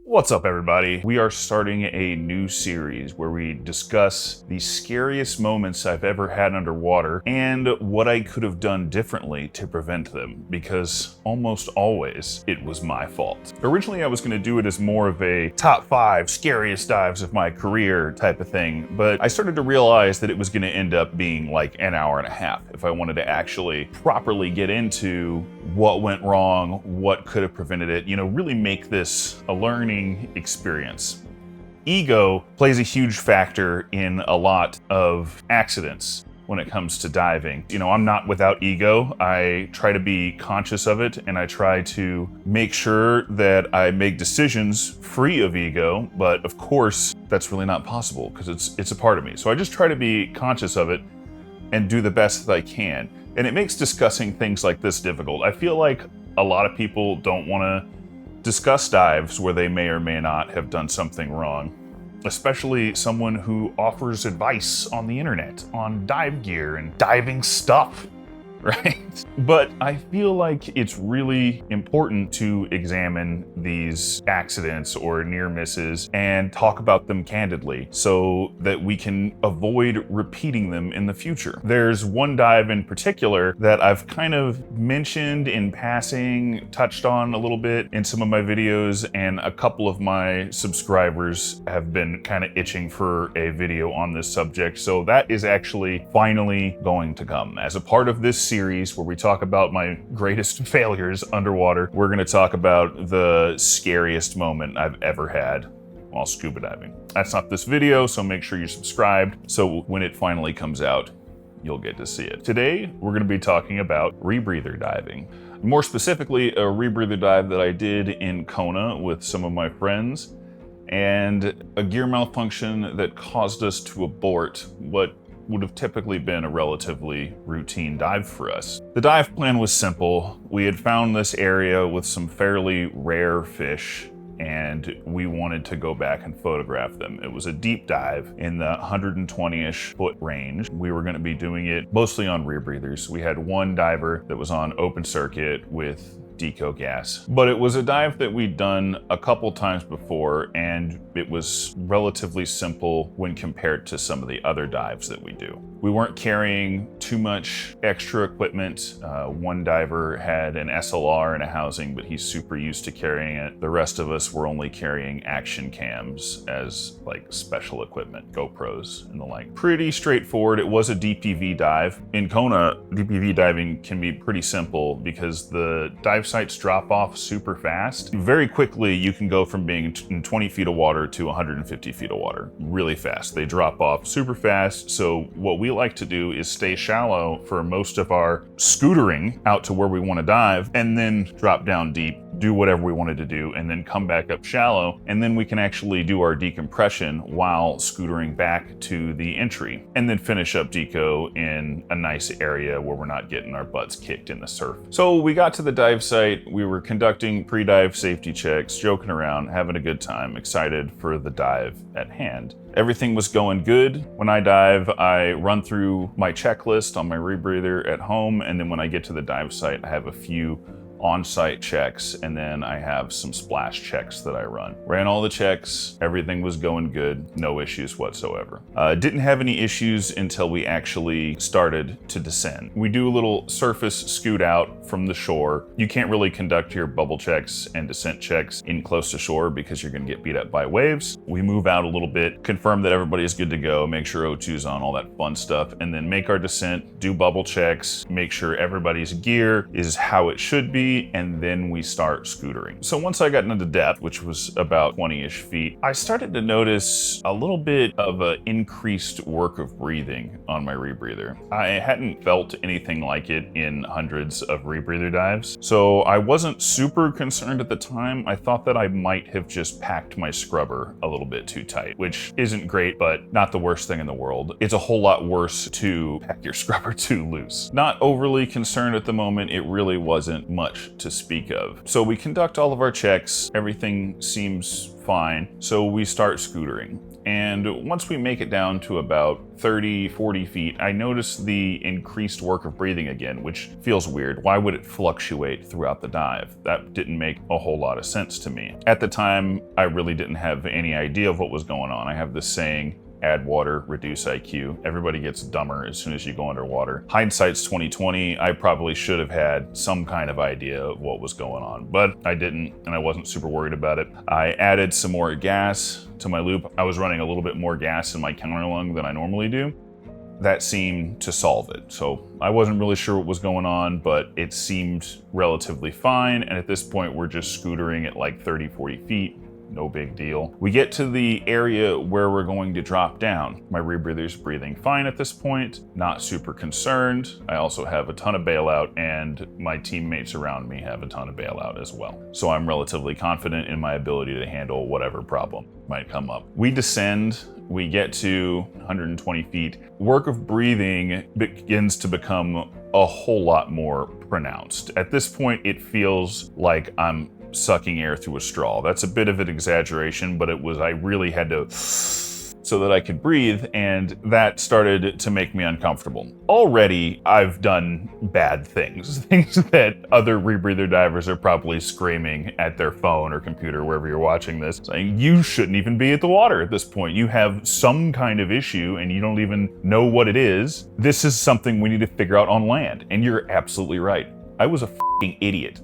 What's up, everybody? We are starting a new series where we discuss the scariest moments I've ever had underwater and what I could have done differently to prevent them, because almost always it was my fault. Originally, I was going to do it as more of a top 5 scariest dives of my career type of thing, but I started to realize that it was going to end up being like an hour and a half if I wanted to actually properly get into what went wrong, what could have prevented it, really make this a learning experience. Ego plays a huge factor in a lot of accidents when it comes to diving. I'm not without ego. I try to be conscious of it, and I try to make sure that I make decisions free of ego, but of course, that's really not possible because it's a part of me. So I just try to be conscious of it and do the best that I can. And it makes discussing things like this difficult. I feel like a lot of people don't want to discuss dives where they may or may not have done something wrong, especially someone who offers advice on the internet on dive gear and diving stuff, right? But I feel like it's really important to examine these accidents or near misses and talk about them candidly so that we can avoid repeating them in the future. There's one dive in particular that I've kind of mentioned in passing, touched on a little bit in some of my videos, and a couple of my subscribers have been kind of itching for a video on this subject. So that is actually finally going to come. As a part of this series where we talk about my greatest failures underwater, we're going to talk about the scariest moment I've ever had while scuba diving. That's not this video, so make sure you're subscribed so when it finally comes out, you'll get to see it. Today, we're going to be talking about rebreather diving. More specifically, a rebreather dive that I did in Kona with some of my friends, and a gear malfunction that caused us to abort what would have typically been a relatively routine dive for us. The dive plan was simple. We had found this area with some fairly rare fish, and we wanted to go back and photograph them. It was a deep dive in the 120-ish foot range. We were going to be doing it mostly on rebreathers. We had one diver that was on open circuit with deco gas, but it was a dive that we'd done a couple times before, and it was relatively simple when compared to some of the other dives that we do. We weren't carrying too much extra equipment. One diver had an SLR and a housing, but he's super used to carrying it. The rest of us were only carrying action cams as like special equipment, GoPros and the like. Pretty straightforward. It was a DPV dive. In Kona, DPV diving can be pretty simple because the dive sites drop off super fast. Very quickly, you can go from being in 20 feet of water to 150 feet of water really fast. They drop off super fast. So what we like to do is stay shallow for most of our scootering out to where we want to dive, and then drop down deep, do whatever we wanted to do, and then come back up shallow, and then we can actually do our decompression while scootering back to the entry, and then finish up deco in a nice area where we're not getting our butts kicked in the surf. So we got to the dive site, we were conducting pre-dive safety checks, joking around, having a good time, excited for the dive at hand. Everything was going good. When I dive, I run through my checklist on my rebreather at home, and then when I get to the dive site, I have a few on-site checks, and then I have some splash checks that I run. Ran all the checks, everything was going good, no issues whatsoever. Didn't have any issues until we actually started to descend. We do a little surface scoot out from the shore. You can't really conduct your bubble checks and descent checks in close to shore because you're gonna get beat up by waves. We move out a little bit, confirm that everybody is good to go, make sure O2's on, all that fun stuff, and then make our descent, do bubble checks, make sure everybody's gear is how it should be, and then we start scootering. So once I got into depth, which was about 20-ish feet, I started to notice a little bit of an increased work of breathing on my rebreather. I hadn't felt anything like it in hundreds of rebreather dives, so I wasn't super concerned at the time. I thought that I might have just packed my scrubber a little bit too tight, which isn't great, but not the worst thing in the world. It's a whole lot worse to pack your scrubber too loose. Not overly concerned at the moment. It really wasn't much much to speak of. So we conduct all of our checks, everything seems fine, so we start scootering. And once we make it down to about 30, 40 feet, I notice the increased work of breathing again, which feels weird. Why would it fluctuate throughout the dive? That didn't make a whole lot of sense to me. At the time, I really didn't have any idea of what was going on. I have this saying, add water, reduce IQ. Everybody gets dumber as soon as you go underwater. Hindsight's 2020. I probably should have had some kind of idea of what was going on, but I didn't, and I wasn't super worried about it. I added some more gas to my loop. I was running a little bit more gas in my counterlung than I normally do. That seemed to solve it. So I wasn't really sure what was going on, but it seemed relatively fine. And at this point, we're just scootering at like 30, 40 feet. No big deal. We get to the area where we're going to drop down. My rebreather's breathing fine at this point, not super concerned. I also have a ton of bailout, and my teammates around me have a ton of bailout as well. So I'm relatively confident in my ability to handle whatever problem might come up. We descend. We get to 120 feet. Work of breathing begins to become a whole lot more pronounced. At this point, it feels like I'm sucking air through a straw. That's a bit of an exaggeration, but I really had to so that I could breathe, and that started to make me uncomfortable. Already, I've done bad things that other rebreather divers are probably screaming at their phone or computer, wherever you're watching this, saying, you shouldn't even be at the water at this point. You have some kind of issue and you don't even know what it is. This is something we need to figure out on land. And you're absolutely right. I was a fucking idiot.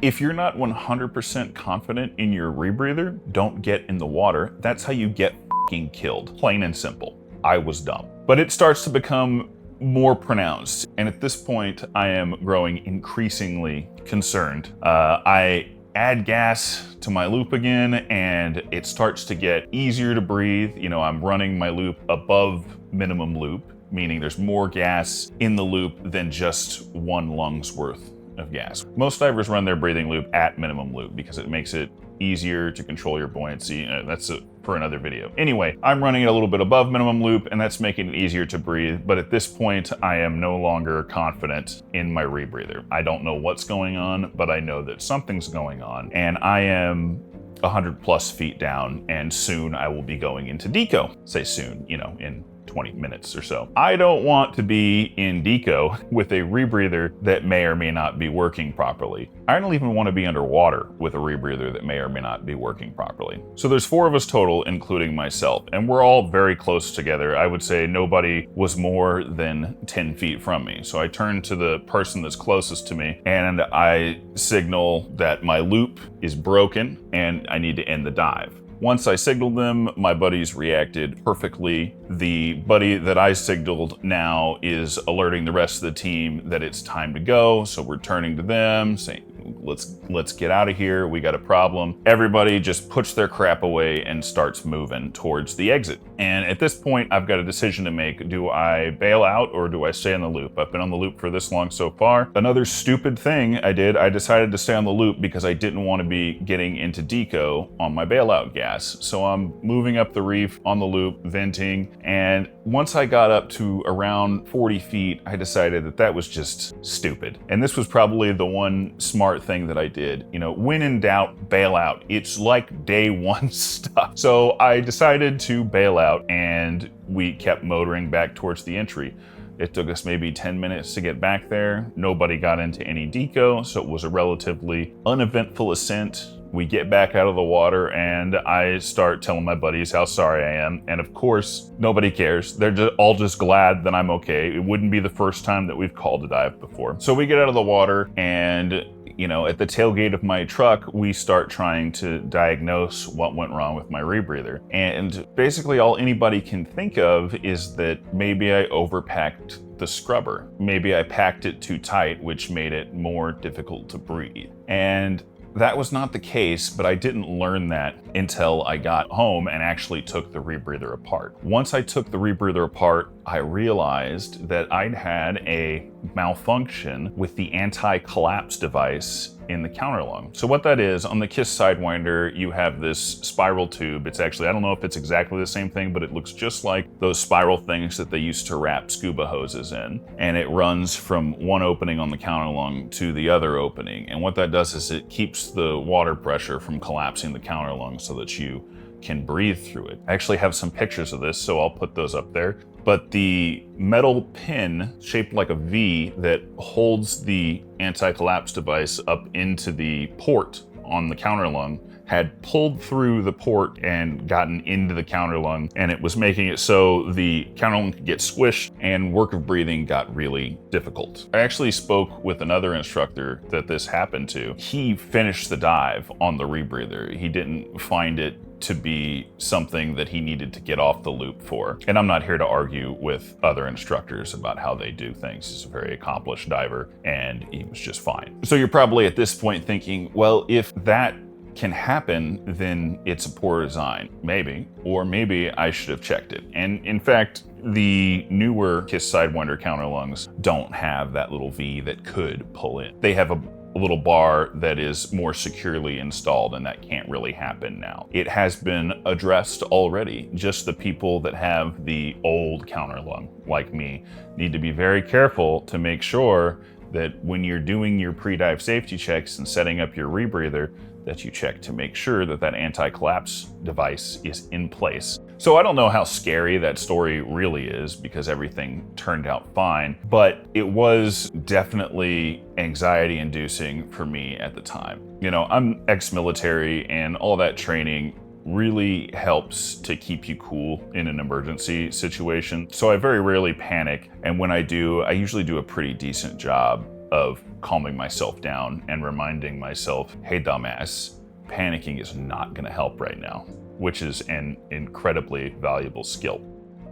If you're not 100% confident in your rebreather, don't get in the water. That's how you get fucking killed. Plain and simple. I was dumb. But it starts to become more pronounced. And at this point, I am growing increasingly concerned. I add gas to my loop again, and it starts to get easier to breathe. You know, I'm running my loop above minimum loop, meaning there's more gas in the loop than just one lung's worth of gas. Most divers run their breathing loop at minimum loop because it makes it easier to control your buoyancy. That's for another video. Anyway, I'm running it a little bit above minimum loop, and that's making it easier to breathe. But at this point, I am no longer confident in my rebreather. I don't know what's going on, but I know that something's going on, and I am 100 plus feet down, and soon I will be going into deco. Say soon, you know, in 20 minutes or so. I don't want to be in deco with a rebreather that may or may not be working properly. I don't even want to be underwater with a rebreather that may or may not be working properly. So there's 4 of us total, including myself, and we're all very close together. I would say nobody was more than 10 feet from me. So I turn to the person that's closest to me and I signal that my loop is broken and I need to end the dive. Once I signaled them, my buddies reacted perfectly. The buddy that I signaled now is alerting the rest of the team that it's time to go. So we're turning to them, saying, let's get out of here. We got a problem. Everybody just puts their crap away and starts moving towards the exit. And at this point, I've got a decision to make. Do I bail out or do I stay on the loop? I've been on the loop for this long so far. Another stupid thing I did, I decided to stay on the loop because I didn't want to be getting into deco on my bailout gas. So I'm moving up the reef on the loop, venting. And once I got up to around 40 feet, I decided that that was just stupid. And this was probably the one smart thing that I did. You know, when in doubt, bail out. It's like day one stuff. So I decided to bail out, and we kept motoring back towards the entry. It took us maybe 10 minutes to get back there. Nobody got into any deco, so it was a relatively uneventful ascent. We get back out of the water and I start telling my buddies how sorry I am. And of course, nobody cares. They're all just glad that I'm okay. It wouldn't be the first time that we've called a dive before. So we get out of the water and, you know, at the tailgate of my truck, we start trying to diagnose what went wrong with my rebreather. And basically all anybody can think of is that maybe I overpacked the scrubber. Maybe I packed it too tight, which made it more difficult to breathe. And that was not the case, but I didn't learn that until I got home and actually took the rebreather apart. Once I took the rebreather apart, I realized that I'd had a malfunction with the anti-collapse device in the counterlung. So what that is, on the KISS Sidewinder, you have this spiral tube. It's actually, I don't know if it's exactly the same thing, but it looks just like those spiral things that they used to wrap scuba hoses in. And it runs from one opening on the counterlung to the other opening. And what that does is it keeps the water pressure from collapsing the counterlung so that you can breathe through it. I actually have some pictures of this, so I'll put those up there. But the metal pin shaped like a V that holds the anti-collapse device up into the port on the counterlung had pulled through the port and gotten into the counterlung, and it was making it so the counterlung could get squished and work of breathing got really difficult. I actually spoke with another instructor that this happened to. He finished the dive on the rebreather. He didn't find it to be something that he needed to get off the loop for. And I'm not here to argue with other instructors about how they do things. He's a very accomplished diver and he was just fine. So you're probably at this point thinking, well, if that can happen, then it's a poor design. Maybe, or maybe I should have checked it. And in fact, the newer KISS Sidewinder counterlungs don't have that little V that could pull in. They have a little bar that is more securely installed, and that can't really happen now. It has been addressed already. Just the people that have the old counterlung, like me, need to be very careful to make sure that when you're doing your pre-dive safety checks and setting up your rebreather, that you check to make sure that that anti-collapse device is in place. So I don't know how scary that story really is because everything turned out fine, but it was definitely anxiety inducing for me at the time. You know, I'm ex-military and all that training really helps to keep you cool in an emergency situation. So I very rarely panic, and when I do, I usually do a pretty decent job of calming myself down and reminding myself, hey dumbass, panicking is not gonna help right now, which is an incredibly valuable skill.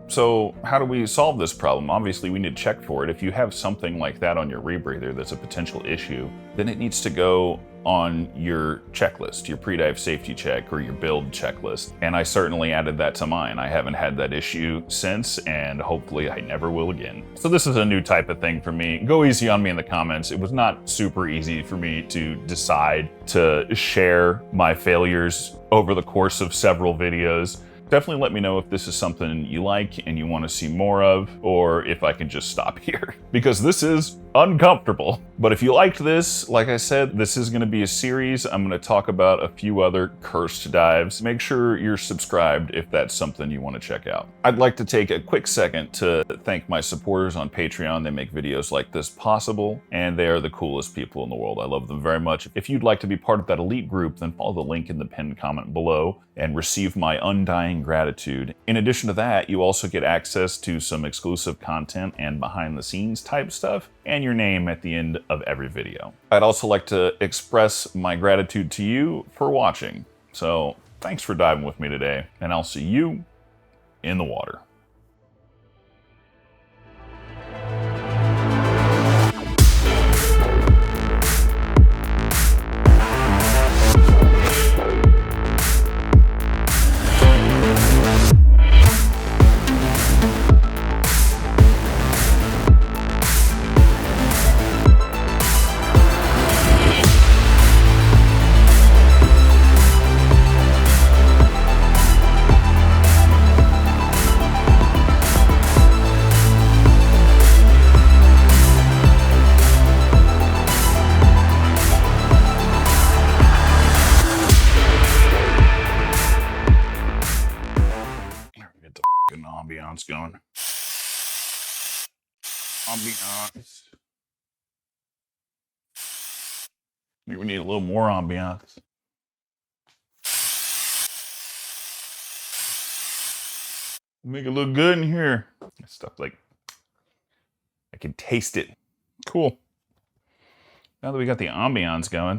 So how do we solve this problem? Obviously we need to check for it. If you have something like that on your rebreather that's a potential issue, then it needs to go on your checklist, your pre-dive safety check or your build checklist. And I certainly added that to mine. I haven't had that issue since, and hopefully I never will again. So this is a new type of thing for me. Go easy on me in the comments. It was not super easy for me to decide to share my failures over the course of several videos. Definitely let me know if this is something you like and you want to see more of, or if I can just stop here, because this is uncomfortable. But if you liked this, like I said, this is going to be a series. I'm going to talk about a few other cursed dives. Make sure you're subscribed if that's something you want to check out. I'd like to take a quick second to thank my supporters on Patreon. They make videos like this possible, and they are the coolest people in the world. I love them very much. If you'd like to be part of that elite group, then follow the link in the pinned comment below and receive my undying gratitude. In addition to that, you also get access to some exclusive content and behind the scenes type stuff, and your name at the end of every video. I'd also like to express my gratitude to you for watching. So thanks for diving with me today, and I'll see you in the water. Ambiance going. Ambiance. Maybe we need a little more ambiance. Make it look good in here. Stuff like, I can taste it. Cool. Now that we got the ambiance going,